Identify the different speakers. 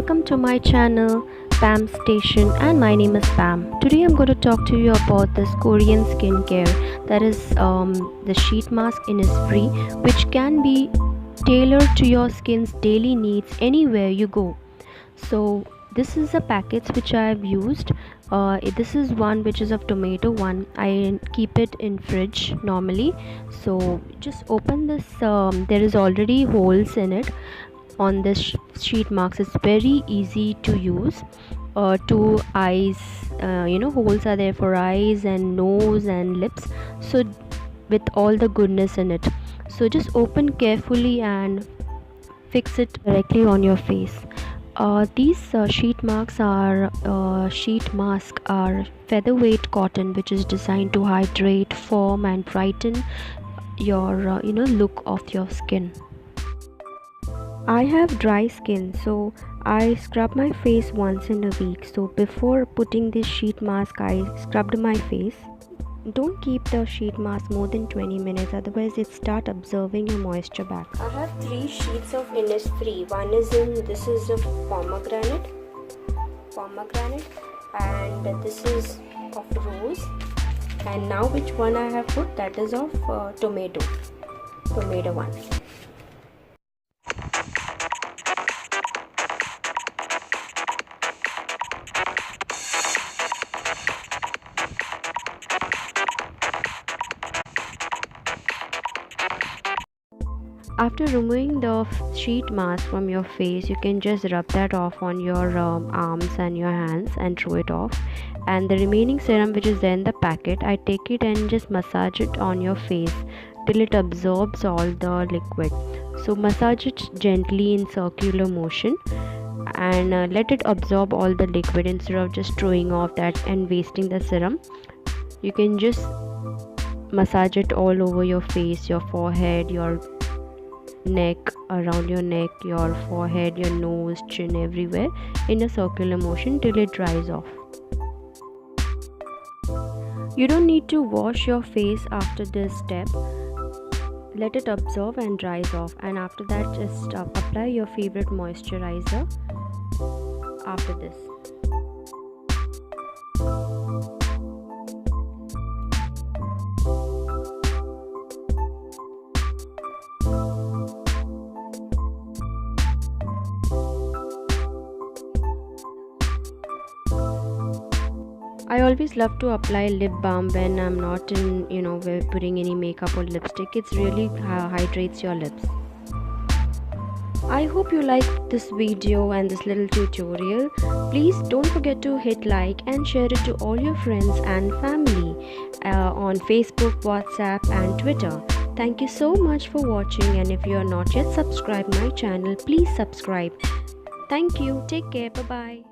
Speaker 1: welcome to my channel Pam Station, and my name is Pam. Today I'm going to talk to you about this Korean skincare, that is the sheet mask Innisfree, which can be tailored to your skin's daily needs anywhere you go. So this is a package which I have used. This is one which is of tomato one. I keep it in fridge normally. So just open this. There is already holes in it on this sheet marks. It's very easy to use. Two eyes, holes are there for eyes and nose and lips, so with all the goodness in it. So just open carefully and fix it directly on your face. These sheet masks are featherweight cotton, which is designed to hydrate, firm and brighten your look of your skin. I have dry skin, so I scrub my face once in a week. So before putting this sheet mask, I scrubbed my face. Don't keep the sheet mask more than 20 minutes, otherwise it start absorbing your moisture back. I have 3 sheets of Innisfree. This is of pomegranate, and this is of rose. And now which one I have put? That is of tomato one. After removing the sheet mask from your face, you can just rub that off on your arms and your hands and throw it off. And the remaining serum which is there in the packet, I take it and just massage it on your face till it absorbs all the liquid. So massage it gently in circular motion and let it absorb all the liquid instead of just throwing off that and wasting the serum. You can just massage it all over your face, your forehead, your neck, around your neck, your forehead, your nose, chin, everywhere in a circular motion till it dries off. You don't need to wash your face after this step. Let it absorb and dries off, and after that just apply your favorite moisturizer after this. I always love to apply lip balm when I'm not in, putting any makeup or lipstick. It really hydrates your lips. I hope you liked this video and this little tutorial. Please don't forget to hit like and share it to all your friends and family on Facebook, WhatsApp and Twitter. Thank you so much for watching, and if you are not yet subscribed my channel, please subscribe. Thank you. Take care. Bye-bye.